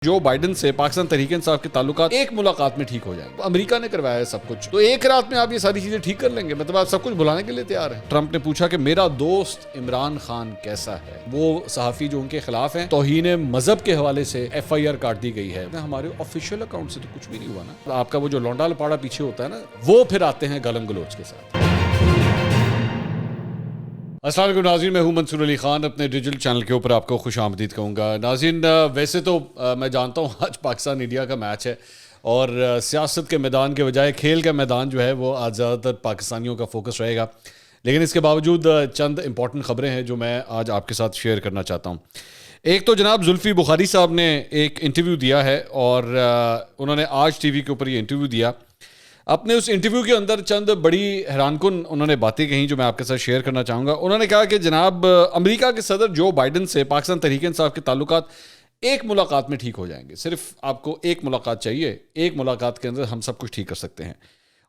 Joe Biden سے پاکستان تحریک انصاف کے تعلقات ایک ملاقات میں ٹھیک ہو جائیں گے. امریکہ نے کروایا ہے سب کچھ, تو ایک رات میں آپ یہ ساری چیزیں ٹھیک کر لیں گے. مطلب آپ سب کچھ بلانے کے لیے تیار ہیں. ٹرمپ نے پوچھا کہ میرا دوست عمران خان کیسا ہے. وہ صحافی جو ان کے خلاف ہیں, توہین مذہب کے حوالے سے ایف آئی آر کاٹ دی گئی ہے. ہمارے آفیشیل اکاؤنٹ سے تو کچھ بھی نہیں ہوا نا. آپ کا وہ جو لونڈا لپاڑا پیچھے ہوتا ہے نا, وہ پھر آتے ہیں گالم گلوچ کے ساتھ. السلام علیکم ناظرین, میں ہوں منصور علی خان. اپنے ڈیجیٹل چینل کے اوپر آپ کو خوش آمدید کہوں گا. ناظرین, ویسے تو میں جانتا ہوں آج پاکستان انڈیا کا میچ ہے اور سیاست کے میدان کے بجائے کھیل کا میدان جو ہے وہ آج زیادہ تر پاکستانیوں کا فوکس رہے گا, لیکن اس کے باوجود چند امپورٹنٹ خبریں ہیں جو میں آج آپ کے ساتھ شیئر کرنا چاہتا ہوں. ایک تو جناب زلفی بخاری صاحب نے ایک انٹرویو دیا ہے اور انہوں نے آج ٹی وی کے اوپر یہ انٹرویو دیا. اپنے اس انٹرویو کے اندر چند بڑی حیران کن انہوں نے باتیں کہیں جو میں آپ کے ساتھ شیئر کرنا چاہوں گا. انہوں نے کہا کہ جناب امریکہ کے صدر جو بائیڈن سے پاکستان تحریک انصاف کے تعلقات ایک ملاقات میں ٹھیک ہو جائیں گے. صرف آپ کو ایک ملاقات چاہیے, ایک ملاقات کے اندر ہم سب کچھ ٹھیک کر سکتے ہیں.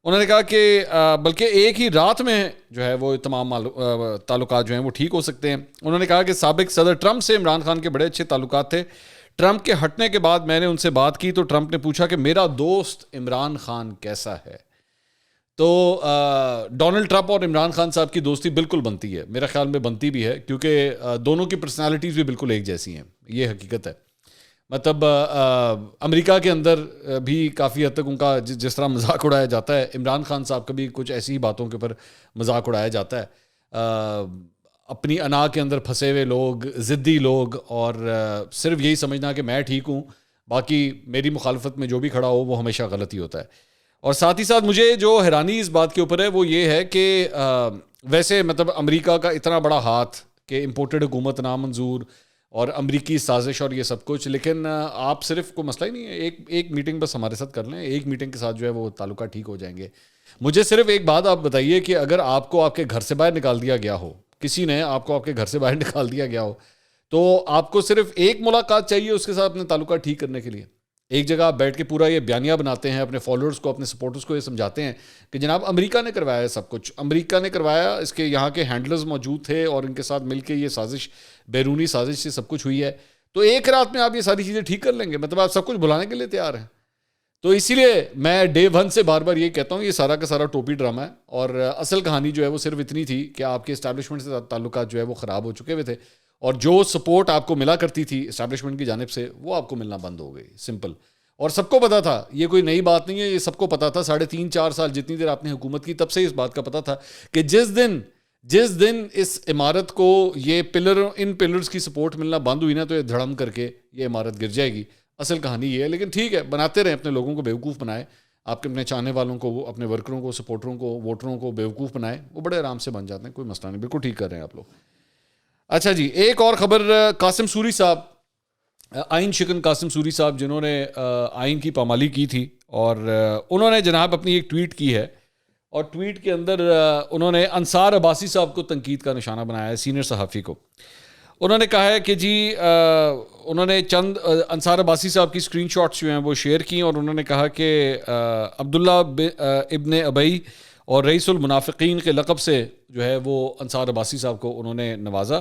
انہوں نے کہا کہ بلکہ ایک ہی رات میں جو ہے وہ تمام تعلقات جو ہیں وہ ٹھیک ہو سکتے ہیں. انہوں نے کہا کہ سابق صدر ٹرمپ سے عمران خان کے بڑے اچھے تعلقات تھے. ٹرمپ کے ہٹنے کے بعد میں نے ان سے بات کی تو ٹرمپ نے پوچھا کہ میرا دوست عمران خان کیسا ہے. تو ڈونلڈ ٹرمپ اور عمران خان صاحب کی دوستی بالکل بنتی ہے, میرا خیال میں بنتی بھی ہے, کیونکہ دونوں کی پرسنالٹیز بھی بالکل ایک جیسی ہیں. یہ حقیقت ہے. مطلب امریکہ کے اندر بھی کافی حد تک ان کا جس طرح مذاق اڑایا جاتا ہے, عمران خان صاحب کا بھی کچھ ایسی ہی باتوں کے اوپر مذاق اڑایا جاتا ہے. اپنی انا کے اندر پھنسے ہوئے لوگ, ضدی لوگ, اور صرف یہی سمجھنا کہ میں ٹھیک ہوں, باقی میری مخالفت میں جو بھی کھڑا ہو وہ ہمیشہ غلط ہی ہوتا ہے. اور ساتھ ہی ساتھ مجھے جو حیرانی اس بات کے اوپر ہے وہ یہ ہے کہ ویسے مطلب امریکہ کا اتنا بڑا ہاتھ کہ امپورٹڈ حکومت نامنظور اور امریکی سازش اور یہ سب کچھ, لیکن آپ صرف کوئی مسئلہ ہی نہیں ہے, ایک میٹنگ بس ہمارے ساتھ کر لیں, ایک میٹنگ کے ساتھ جو ہے وہ تعلقات ٹھیک ہو جائیں گے. مجھے صرف ایک بات آپ بتائیے کہ اگر آپ کو آپ کے گھر سے باہر نکال دیا گیا ہو, کسی نے آپ کو آپ کے گھر سے باہر نکال دیا گیا ہو, تو آپ کو صرف ایک ملاقات چاہیے اس کے ساتھ اپنے تعلقات ٹھیک کرنے کے لیے. ایک جگہ آپ بیٹھ کے پورا یہ بیانیہ بناتے ہیں, اپنے فالوورز کو, اپنے سپورٹرز کو یہ سمجھاتے ہیں کہ جناب امریکہ نے کروایا ہے سب کچھ, امریکہ نے کروایا, اس کے یہاں کے ہینڈلرز موجود تھے اور ان کے ساتھ مل کے یہ سازش, بیرونی سازش سے سب کچھ ہوئی ہے, تو ایک رات میں آپ یہ ساری چیزیں ٹھیک کر لیں گے. مطلب آپ سب کچھ بلانے کے لیے تیار ہیں. تو اسی لیے میں ڈے ون سے بار بار یہ کہتا ہوں یہ سارا کا سارا ٹوپی ڈرامہ ہے, اور اصل کہانی جو ہے وہ صرف اتنی تھی کہ آپ کے اسٹیبلشمنٹ سے تعلقات جو ہے وہ خراب ہو چکے ہوئے تھے, اور جو سپورٹ آپ کو ملا کرتی تھی اسٹیبلشمنٹ کی جانب سے وہ آپ کو ملنا بند ہو گئی. سمپل. اور سب کو پتا تھا, یہ کوئی نئی بات نہیں ہے, یہ سب کو پتا تھا. 3.5-4 سال جتنی دیر آپ نے حکومت کی تب سے اس بات کا پتا تھا کہ جس دن اس عمارت کو یہ ان پلرز کی سپورٹ ملنا بند ہوئی نا, تو یہ دھڑم کر کے یہ عمارت گر جائے گی. اصل کہانی یہ ہے. لیکن ٹھیک ہے, بناتے رہیں, اپنے لوگوں کو بیوقوف بنائے, آپ کے اپنے چاہنے والوں کو, اپنے ورکروں کو, سپورٹروں کو, ووٹروں کو بیوقوف بنائے, وہ بڑے آرام سے بن جاتے ہیں, کوئی مسئلہ نہیں, بالکل ٹھیک کر رہے ہیں آپ لوگ. اچھا جی, ایک اور خبر. قاسم سوری صاحب, آئین شکن قاسم سوری صاحب, جنہوں نے آئین کی پامالی کی تھی, اور انہوں نے جناب اپنی ایک ٹویٹ کی ہے, اور ٹویٹ کے اندر انہوں نے انصار عباسی صاحب کو تنقید کا نشانہ بنایا ہے, سینئر صحافی کو. انہوں نے کہا ہے کہ جی انہوں نے چند انصار عباسی صاحب کی اسکرین شاٹس جو ہیں وہ شیئر کی, اور انہوں نے کہا کہ عبداللہ ابن ابئی اور رئیس المنافقین کے لقب سے جو ہے وہ انصار عباسی صاحب کو انہوں نے نوازا.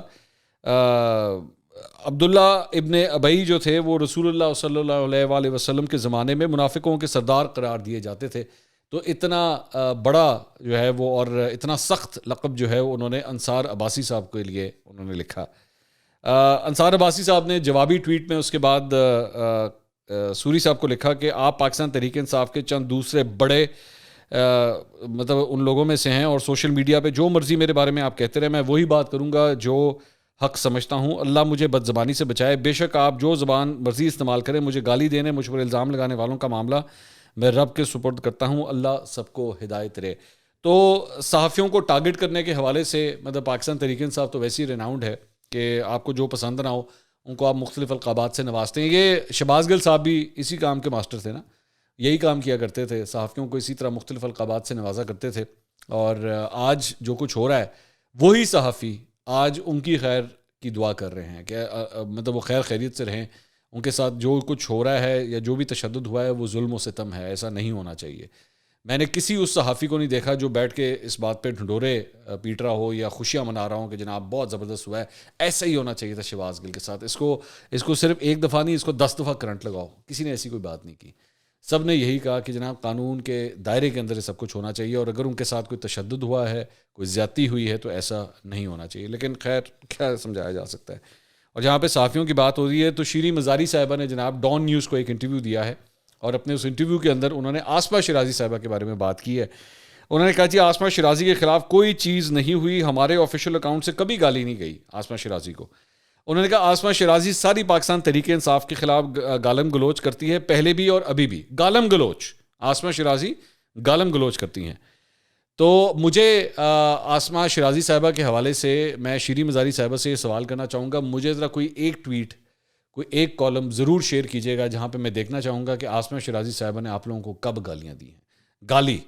عبداللہ ابن ابئی جو تھے وہ رسول اللہ صلی اللہ علیہ وآلہ وسلم کے زمانے میں منافقوں کے سردار قرار دیے جاتے تھے. تو اتنا بڑا جو ہے وہ اور اتنا سخت لقب جو ہے انہوں نے انصار عباسی صاحب کے لیے انہوں نے لکھا. انصار عباسی صاحب نے جوابی ٹویٹ میں اس کے بعد سوری صاحب کو لکھا کہ آپ پاکستان تحریک انصاف کے چند دوسرے بڑے مطلب ان لوگوں میں سے ہیں, اور سوشل میڈیا پہ جو مرضی میرے بارے میں آپ کہتے رہے, میں وہی بات کروں گا جو حق سمجھتا ہوں. اللہ مجھے بد زبانی سے بچائے. بے شک آپ جو زبان مرضی استعمال کریں, مجھے گالی دینے, مجھ پر الزام لگانے والوں کا معاملہ میں رب کے سپرد کرتا ہوں. اللہ سب کو ہدایت دے. تو صحافیوں کو ٹارگٹ کرنے کے حوالے سے مطلب پاکستان تحریک انصاف تو ویسے ہی ریناؤنڈ ہے کہ آپ کو جو پسند نہ ہو ان کو آپ مختلف القابات سے نوازتے ہیں. یہ شہباز گل صاحب بھی اسی کام کے ماسٹر تھے نا, یہی کام کیا کرتے تھے, صحافیوں کو اسی طرح مختلف القابات سے نوازا کرتے تھے. اور آج جو کچھ ہو رہا ہے وہی صحافی آج ان کی خیر کی دعا کر رہے ہیں کہ مطلب وہ خیر خیریت سے رہیں. ان کے ساتھ جو کچھ ہو رہا ہے یا جو بھی تشدد ہوا ہے وہ ظلم و ستم ہے, ایسا نہیں ہونا چاہیے. میں نے کسی اس صحافی کو نہیں دیکھا جو بیٹھ کے اس بات پہ ڈھنڈورے پیٹ رہا ہو یا خوشیاں منا رہا ہوں کہ جناب بہت زبردست ہوا ہے. ایسا ہی ہونا چاہیے تھا شہباز گل کے ساتھ. اس کو صرف ایک دفعہ نہیں، اس کو 10 دفعہ کرنٹ لگاؤ. کسی نے ایسی کوئی بات نہیں کی. سب نے یہی کہا کہ جناب قانون کے دائرے کے اندر یہ سب کچھ ہونا چاہیے، اور اگر ان کے ساتھ کوئی تشدد ہوا ہے، کوئی زیادتی ہوئی ہے تو ایسا نہیں ہونا چاہیے. لیکن خیر کیا سمجھایا جا سکتا ہے. اور جہاں پہ صحافیوں کی بات ہو رہی ہے تو شیریں مزاری صاحبہ نے جناب ڈان نیوز کو ایک انٹرویو دیا ہے، اور اپنے اس انٹرویو کے اندر انہوں نے آسمہ شیرازی صاحبہ کے بارے میں بات کی ہے. انہوں نے کہا جی آسمہ شیرازی کے خلاف کوئی چیز نہیں ہوئی، ہمارے آفیشیل اکاؤنٹ سے کبھی گالی نہیں گئی آسمہ شیرازی کو. انہوں نے کہا آسمہ شیرازی ساری پاکستان تحریک انصاف کے خلاف گالم گلوچ کرتی ہے، پہلے بھی اور ابھی بھی. گالم گلوچ، آسمہ شیرازی گالم گلوچ کرتی ہیں. تو مجھے آسمہ شیرازی صاحبہ کے حوالے سے میں شیریں مزاری صاحبہ سے یہ سوال کرنا چاہوں گا، مجھے ذرا کوئی ایک ٹویٹ، کوئی ایک کالم ضرور شیئر کیجیے گا جہاں پہ میں دیکھنا چاہوں گا کہ آسمہ شیرازی صاحبہ نے آپ لوگوں کو کب گالیاں دی ہیں. گالی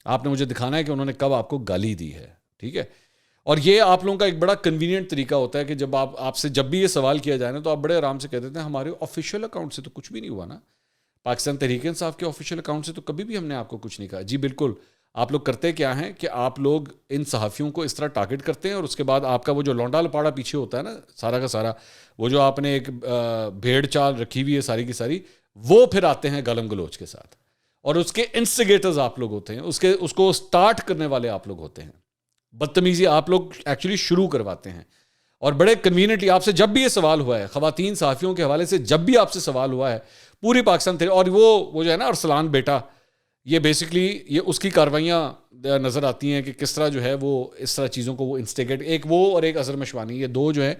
آپ نے مجھے دکھانا ہے کہ انہوں نے کب آپ کو گالی دی ہے. ٹھیک ہے. اور یہ آپ لوگوں کا ایک بڑا کنوینئنٹ طریقہ ہوتا ہے کہ جب آپ سے جب بھی یہ سوال کیا جائے نا تو آپ بڑے آرام سے کہہ دیتے ہیں ہمارے آفیشیل اکاؤنٹ سے تو کچھ بھی نہیں ہوا نا، پاکستان تحریک انصاف کے آفیشیل اکاؤنٹ سے تو کبھی بھی ہم نے آپ کو کچھ نہیں کہا. جی بالکل. آپ لوگ کرتے کیا ہیں کہ آپ لوگ ان صحافیوں کو اس طرح ٹارگٹ کرتے ہیں، اور اس کے بعد آپ کا وہ جو لونڈا لپاڑا پیچھے ہوتا ہے نا سارا کا سارا، وہ جو آپ نے ایک بھیڑ چال رکھی ہوئی ہے ساری کی ساری، وہ پھر آتے ہیں گالم گلوچ کے ساتھ، اور اس کے انسٹیگیٹرز آپ لوگ ہوتے ہیں، اس کو سٹارٹ کرنے والے آپ لوگ ہوتے ہیں. بدتمیزی آپ لوگ ایکچولی شروع کرواتے ہیں. اور بڑے کنوینئنٹلی آپ سے جب بھی یہ سوال ہوا ہے، خواتین صحافیوں کے حوالے سے جب بھی آپ سے سوال ہوا ہے پوری پاکستان تھے، اور وہ جو ہے نا ارسلان بیٹا، یہ بیسکلی یہ اس کی کاروائیاں نظر آتی ہیں کہ کس طرح جو ہے وہ اس طرح چیزوں کو وہ انسٹیگیٹ، ایک وہ اور ایک اظہر مشوانی، یہ دو جو ہیں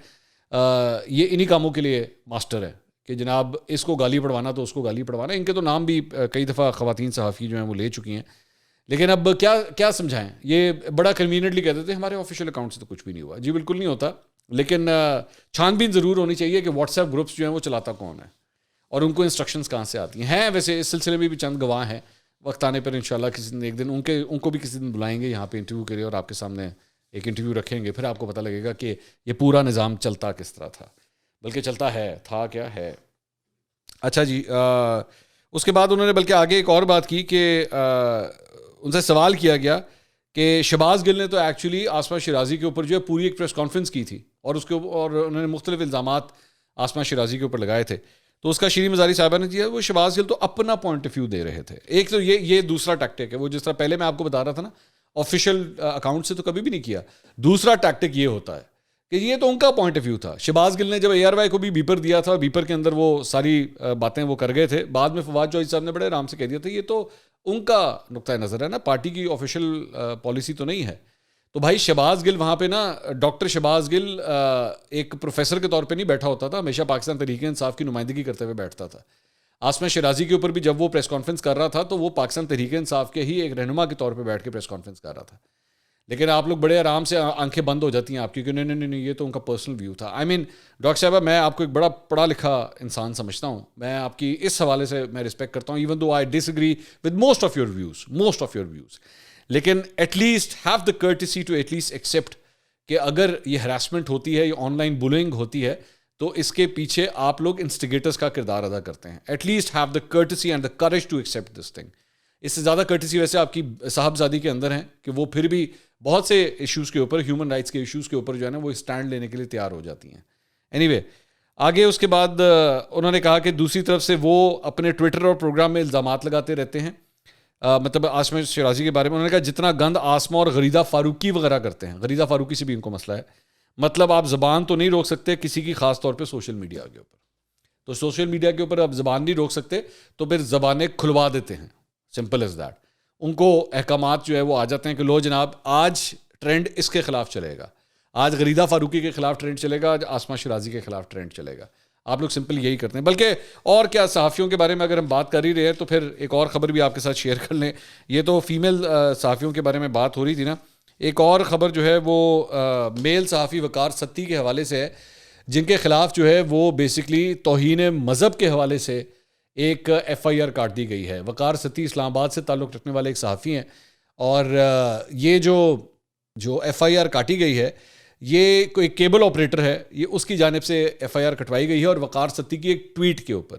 یہ انہی کاموں کے لیے ماسٹر ہے کہ جناب اس کو گالی پڑھوانا تو اس کو گالی پڑھوانا. ان کے تو نام بھی کئی دفعہ خواتین صحافی جو ہیں وہ لے چکی ہیں. لیکن اب کیا سمجھائیں، یہ بڑا کنوینئنٹلی کہہ دیتے ہیں ہمارے آفیشیل اکاؤنٹ سے تو کچھ بھی نہیں ہوا. جی بالکل نہیں ہوتا. لیکن چھان بین ضرور ہونی چاہیے کہ واٹس ایپ گروپس جو ہیں وہ چلاتا کون ہے اور ان کو انسٹرکشنز کہاں سے آتی ہیں. ویسے اس سلسلے میں بھی چند گواہ ہیں، وقت آنے پر انشاءاللہ کسی دن ایک دن ان کو بھی کسی دن بلائیں گے یہاں پہ انٹرویو کے لیے، اور آپ کے سامنے ایک انٹرویو رکھیں گے. پھر آپ کو پتہ لگے گا کہ یہ پورا نظام چلتا کس طرح تھا، بلکہ چلتا ہے، تھا کیا ہے. اچھا جی، اس کے بعد انہوں نے بلکہ آگے ایک اور بات کی کہ ان سے سوال کیا گیا کہ شہباز گل نے تو ایکچولی آسمہ شیرازی کے اوپر جو ہے پوری ایک پریس کانفرنس کی تھی، اور انہوں نے مختلف الزامات آسمہ شیرازی کے اوپر لگائے تھے. تو اس کا شیریں مزاری صاحبہ نے دیا، وہ شہباز گل تو اپنا پوائنٹ آف ویو دے رہے تھے. ایک تو یہ دوسرا ٹیکٹک ہے، وہ جس طرح پہلے میں آپ کو بتا رہا تھا نا آفیشیل اکاؤنٹ سے تو کبھی بھی نہیں کیا. دوسرا ٹیکٹک یہ ہوتا ہے کہ یہ تو ان کا پوائنٹ آف ویو تھا. شہباز گل نے جب اے آر وائی کو بھی بیپر دیا تھا، بیپر کے اندر وہ ساری باتیں وہ کر گئے تھے، بعد میں فواد چوہدری صاحب نے بڑے آرام سے کہہ دیا تھا یہ تو ان کا نقطۂ نظر ہے نا، پارٹی کی آفیشیل پالیسی تو نہیں ہے. تو بھائی شہباز گل وہاں پہ نا ڈاکٹر شہباز گل ایک پروفیسر کے طور پہ نہیں بیٹھا ہوتا تھا، ہمیشہ پاکستان تحریک انصاف کی نمائندگی کرتے ہوئے بیٹھتا تھا. آسمہ شیرازی کے اوپر بھی جب وہ پریس کانفرنس کر رہا تھا تو وہ پاکستان تحریک انصاف کے ہی ایک رہنما کے طور پہ بیٹھ کے پریس کانفرنس کر رہا تھا. لیکن آپ لوگ بڑے آرام سے آنکھیں بند ہو جاتی ہیں آپ کی کہ نہیں یہ تو ان کا پرسنل ویو تھا. آئی مین ڈاکٹر صاحبہ میں آپ کو ایک بڑا پڑھا لکھا انسان سمجھتا ہوں، میں آپ کی اس حوالے سے میں رسپیکٹ کرتا ہوں، even though I disagree with most of your views. لیکن at least have the courtesy to at least accept کہ اگر یہ ہراسمنٹ ہوتی ہے، یہ آن لائن بلنگ ہوتی ہے، تو اس کے پیچھے آپ لوگ انسٹیگیٹرز کا کردار ادا کرتے ہیں. At least have the courtesy and the courage to accept this thing. اس سے زیادہ کرٹسی ویسے آپ کی صاحبزادی کے اندر ہیں کہ وہ پھر بھی بہت سے ایشوز کے اوپر، ہیومن رائٹس کے ایشوز کے اوپر جو ہے نا وہ اسٹینڈ لینے کے لیے تیار ہو جاتی ہیں. اینی آگے اس کے بعد انہوں نے کہا کہ دوسری طرف سے وہ اپنے ٹویٹر اور پروگرام میں الزامات لگاتے رہتے ہیں، مطلب آسمہ شیرازی کے بارے میں. انہوں نے کہا جتنا گند آسمہ اور غریدہ فاروقی وغیرہ کرتے ہیں، غریدہ فاروقی سے بھی ان کو مسئلہ ہے، مطلب آپ زبان تو نہیں روک سکتے کسی کی، خاص طور پہ سوشل میڈیا کے اوپر. تو سوشل میڈیا کے اوپر آپ زبان نہیں روک سکتے تو پھر زبانیں کھلوا دیتے ہیں، سمپل از دیٹ. ان کو احکامات جو ہے وہ آ جاتے ہیں کہ لو جناب آج ٹرینڈ اس کے خلاف چلے گا، آج غریدہ فاروقی کے خلاف ٹرینڈ چلے گا، آج آسمہ شیرازی کے خلاف ٹرینڈ چلے گا. آپ لوگ سمپل یہی کرتے ہیں. بلکہ اور کیا، صحافیوں کے بارے میں اگر ہم بات کر ہی رہے ہیں تو پھر ایک اور خبر بھی آپ کے ساتھ شیئر کر لیں. یہ تو فیمیل صحافیوں کے بارے میں بات ہو رہی تھی نا، ایک اور خبر جو ہے وہ میل صحافی وقار ستی کے حوالے سے ہے، جن کے خلاف جو ہے وہ بیسکلی توہین مذہب کے حوالے سے ایک ایف آئی آر کاٹ دی گئی ہے. وقار ستی اسلام آباد سے تعلق رکھنے والے ایک صحافی ہیں، اور یہ جو ایف آئی آر کاٹی گئی ہے یہ کوئی کیبل آپریٹر ہے، یہ اس کی جانب سے ایف آئی آر کٹوائی گئی ہے، اور وقار ستی کی ایک ٹویٹ کے اوپر.